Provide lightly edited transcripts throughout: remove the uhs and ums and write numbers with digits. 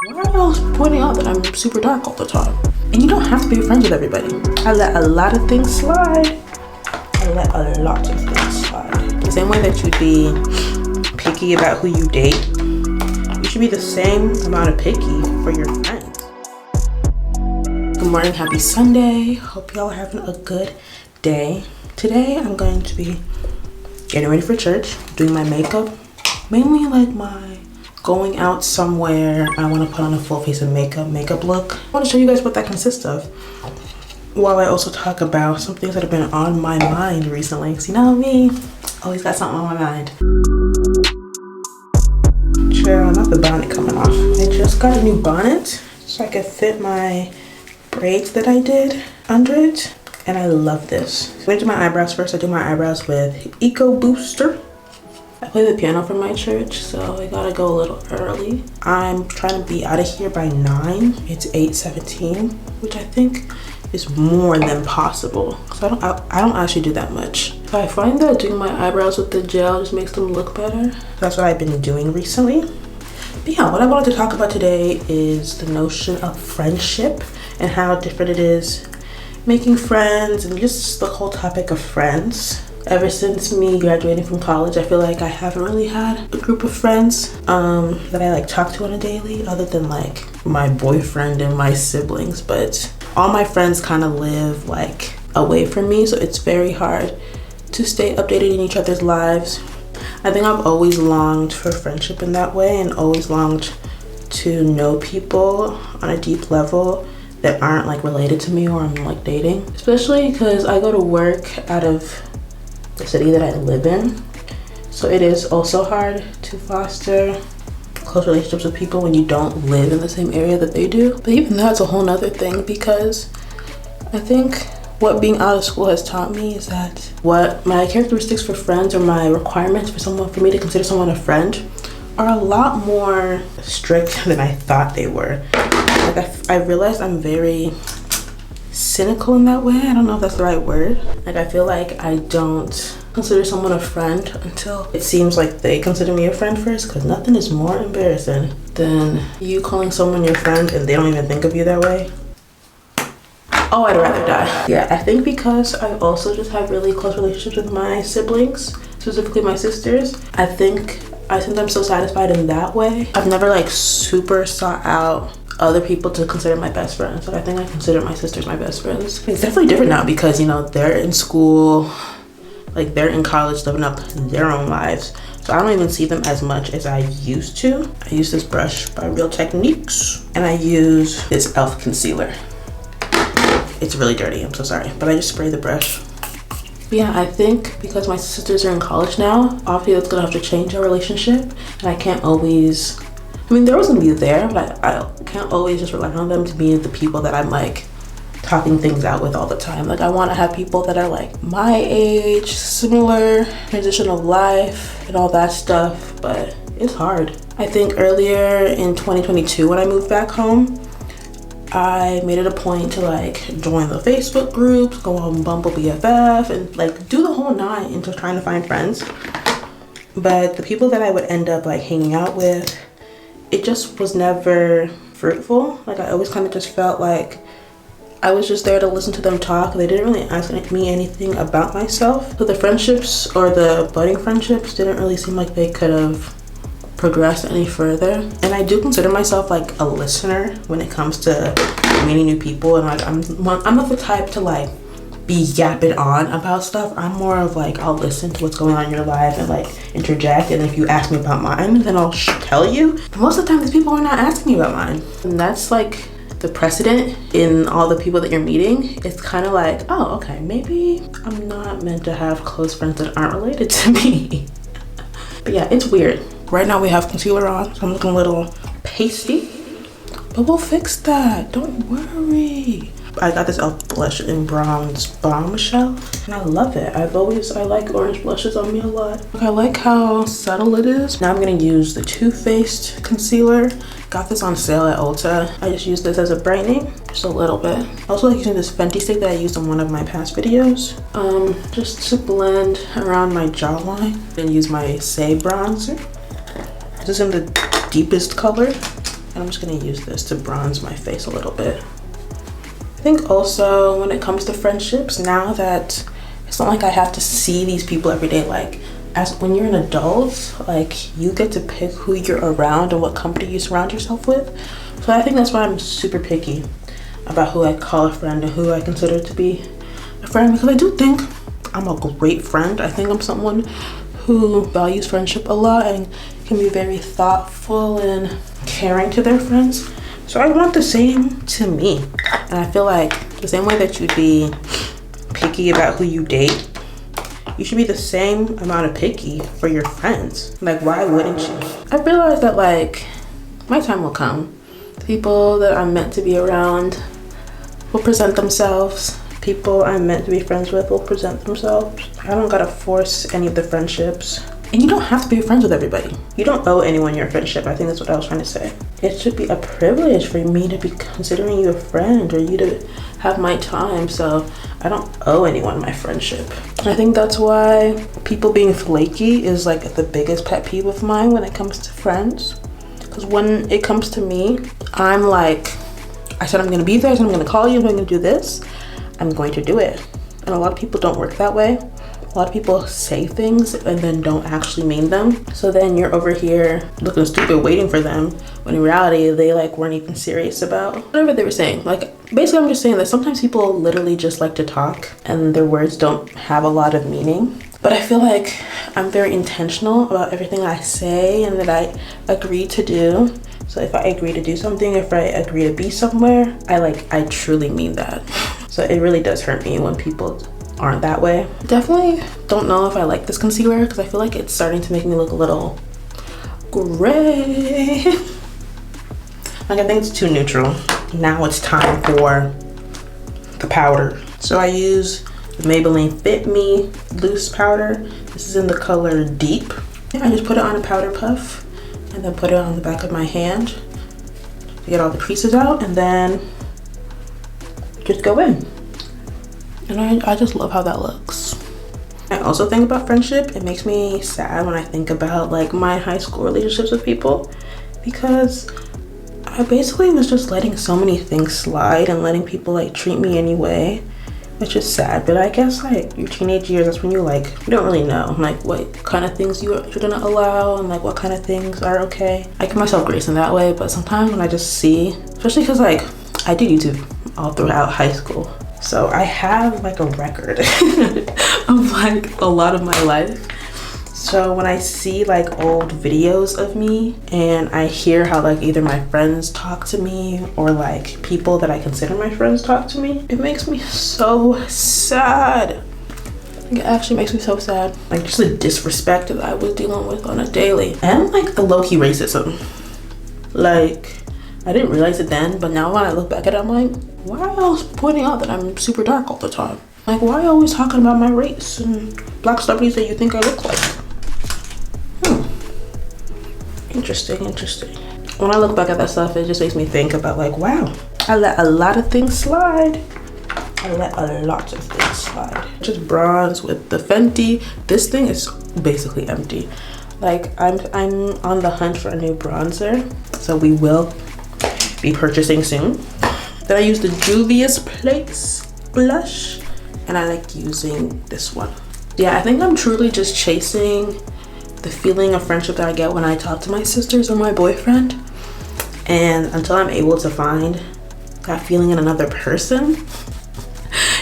Why are y'all pointing out that I'm super dark all the time? And you don't have to be friends with everybody. I let a lot of things slide. I let a lot of things slide. The same way that you'd be picky about who you date, you should be the same amount of picky for your friends. Good morning, happy Sunday. Hope y'all are having a good day. Today I'm going to be getting ready for church, doing my makeup, mainly like my going out somewhere. I want to put on a full face of makeup look. I want to show you guys what that consists of, while I also talk about some things that have been on my mind recently. Because you know me, always got something on my mind. Child, not the bonnet coming off. I just got a new bonnet so I could fit my braids that I did under it, and I love this. I'm gonna do my eyebrows first. I do my eyebrows with Eco Booster. I play the piano for my church, so I gotta go a little early. I'm trying to be out of here by 9. It's 8:17, which I think is more than possible. So I don't actually do that much. So I find that doing my eyebrows with the gel just makes them look better. That's what I've been doing recently. But yeah, what I wanted to talk about today is the notion of friendship and how different it is making friends, and just the whole topic of friends. Ever since me graduating from college, I feel like I haven't really had a group of friends that I like talk to on a daily, other than like my boyfriend and my siblings. But all my friends kind of live like away from me, so it's very hard to stay updated in each other's lives. I think I've always longed for friendship in that way, and always longed to know people on a deep level that aren't like related to me or I'm like dating. Especially because I go to work out of the city that I live in, so it is also hard to foster close relationships with people when you don't live in the same area that they do. But even that's a whole nother thing, because I think what being out of school has taught me is that what my characteristics for friends, or my requirements for me to consider someone a friend, are a lot more strict than I thought they were. Like I realized I'm very cynical in that way. I don't know if that's the right word. Like I feel like I don't consider someone a friend until it seems like they consider me a friend first, because nothing is more embarrassing than you calling someone your friend and they don't even think of you that way. Oh, I'd rather die. Yeah, I think because I also just have really close relationships with my siblings, specifically my sisters, I think I'm so satisfied in that way. I've never like super sought out other people to consider my best friends. Like I think I consider my sisters my best friends. It's definitely different now because, you know, they're in school, like they're in college living up their own lives. So I don't even see them as much as I used to. I use this brush by Real Techniques, and I use this e.l.f. concealer. It's really dirty, I'm so sorry, but I just spray the brush. But yeah, I think because my sisters are in college now, obviously that's gonna have to change our relationship, and I can't always, I mean, they're always gonna be there, but I can't always just rely on them to be the people that I'm like talking things out with all the time. Like I want to have people that are like my age, similar transition of life and all that stuff, but it's hard. I think earlier in 2022 when I moved back home, I made it a point to like join the Facebook groups, go on Bumble BFF, and like do the whole 9 into trying to find friends. But the people that I would end up like hanging out with, it just was never fruitful. Like I always kind of just felt like I was just there to listen to them talk. They didn't really ask me anything about myself. So the friendships, or the budding friendships, didn't really seem like they could have progressed any further. And I do consider myself like a listener when it comes to meeting new people, and like I'm not the type to like be yapping on about stuff. I'm more of like, I'll listen to what's going on in your life and like interject, and if you ask me about mine, then I'll tell you. But most of the time these people are not asking me about mine, and that's like the precedent in all the people that you're meeting. It's kind of like, oh, okay, maybe I'm not meant to have close friends that aren't related to me. But yeah, it's weird. Right now we have concealer on, so I'm looking a little pasty, but we'll fix that, don't worry. I got this e.l.f. blush in Bronze Bombshell, and I love it. I like orange blushes on me a lot. I like how subtle it is. Now I'm gonna use the Too Faced concealer. Got this on sale at Ulta. I just use this as a brightening, just a little bit. I also like using this Fenty stick that I used in one of my past videos, just to blend around my jawline. And use my Say bronzer. This is in the deepest color. And I'm just gonna use this to bronze my face a little bit. I think also when it comes to friendships, now that it's not like I have to see these people every day, like as when you're an adult, like you get to pick who you're around and what company you surround yourself with. So I think that's why I'm super picky about who I call a friend and who I consider to be a friend, because I do think I'm a great friend. I think I'm someone who values friendship a lot and can be very thoughtful and caring to their friends. So I want the same to me. And I feel like the same way that you'd be picky about who you date, you should be the same amount of picky for your friends. Like, why wouldn't you? I realized that like my time will come. The people that I'm meant to be around will present themselves. People I'm meant to be friends with will present themselves. I don't gotta force any of the friendships. And you don't have to be friends with everybody. You don't owe anyone your friendship. I think that's what I was trying to say. It should be a privilege for me to be considering you a friend, or you to have my time. So I don't owe anyone my friendship. And I think that's why people being flaky is like the biggest pet peeve of mine when it comes to friends. Because when it comes to me, I'm like, I said I'm gonna be there, I said I'm gonna call you, I'm gonna do this, I'm going to do it. And a lot of people don't work that way. A lot of people say things and then don't actually mean them. So then you're over here looking stupid waiting for them, when in reality they like weren't even serious about whatever they were saying. Like basically I'm just saying that sometimes people literally just like to talk and their words don't have a lot of meaning. But I feel like I'm very intentional about everything I say and that I agree to do. So if I agree to do something, if I agree to be somewhere, I truly mean that. So it really does hurt me when people aren't that way. Definitely don't know if I like this concealer because I feel like it's starting to make me look a little gray. Like I think it's too neutral. Now it's time for the powder. So I use the Maybelline Fit Me loose powder. This is in the color Deep. I just put it on a powder puff and then put it on the back of my hand to get all the creases out, and then just go in. And I just love how that looks. I also think about friendship. It makes me sad when I think about like my high school relationships with people, because I basically was just letting so many things slide and letting people like treat me anyway, which is sad. But I guess like your teenage years, that's when you don't really know like what kind of things you're gonna allow and like what kind of things are okay. I give myself grace in that way, but sometimes when I just see, especially because like I did YouTube all throughout high school, so I have like a record of like a lot of my life. So when I see like old videos of me and I hear how like either my friends talk to me or like people that I consider my friends talk to me, it makes me so sad. It actually makes me so sad. Like just the disrespect that I was dealing with on a daily, and like the low-key racism. Like I didn't realize it then, but now when I look back at it, I'm like, why are you always pointing out that I'm super dark all the time? Like, why are you always talking about my race and black celebrities that you think I look like? Interesting. When I look back at that stuff, it just makes me think about like, wow, I let a lot of things slide. Just bronze with the Fenty. This thing is basically empty. Like I'm on the hunt for a new bronzer, so we will be purchasing soon. Then I use the Juvia's Place blush, and I like using this one. Yeah, I think I'm truly just chasing the feeling of friendship that I get when I talk to my sisters or my boyfriend. And until I'm able to find that feeling in another person,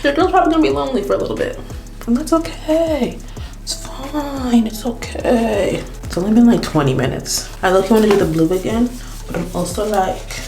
your girl's probably gonna be lonely for a little bit. And that's okay. It's fine, it's okay. It's only been like 20 minutes. I look, want to do the blue again, but I'm also like,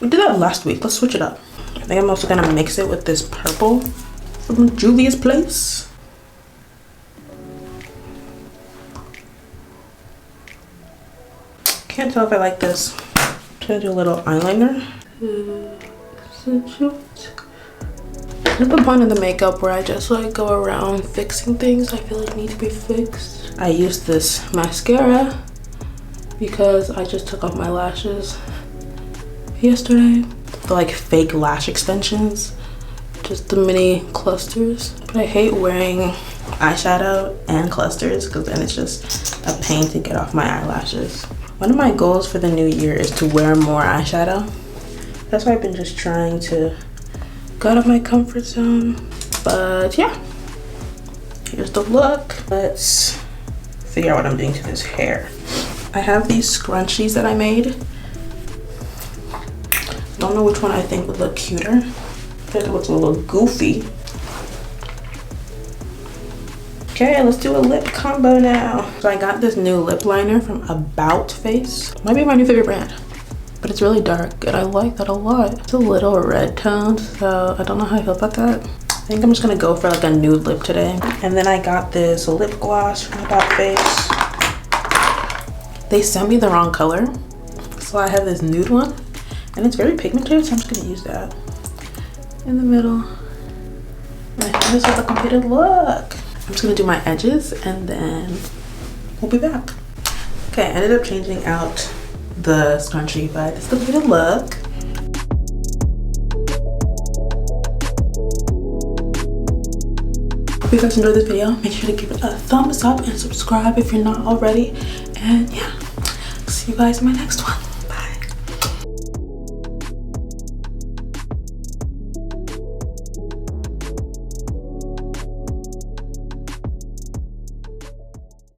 we did that last week. Let's switch it up. I think I'm also gonna mix it with this purple from Juvia's Place. Can't tell if I like this. I'm gonna do a little eyeliner. There's the point of the makeup where I just like go around fixing things I feel like need to be fixed. I used this mascara because I just took off my lashes yesterday. The like fake lash extensions, just the mini clusters. But I hate wearing eyeshadow and clusters because then it's just a pain to get off my eyelashes. One of my goals for the new year is to wear more eyeshadow. That's why I've been just trying to go out of my comfort zone. But yeah, here's the look. Let's figure out what I'm doing to this hair. I have these scrunchies that I made. Don't know which one I think would look cuter. I think it looks a little goofy. Okay, let's do a lip combo now. So I got this new lip liner from About Face. Might be my new favorite brand, but it's really dark and I like that a lot. It's a little red toned, so I don't know how I feel about that. I think I'm just gonna go for like a nude lip today. And then I got this lip gloss from About Face. They sent me the wrong color, so I have this nude one and it's very pigmented, so I'm just gonna use that in the middle. And this is the completed look. I'm just gonna do my edges and then we'll be back. Okay, I ended up changing out the scrunchie, but this is the completed look. Hope you guys enjoyed this video. Make sure to give it a thumbs up and subscribe if you're not already. And yeah, see you guys in my next one.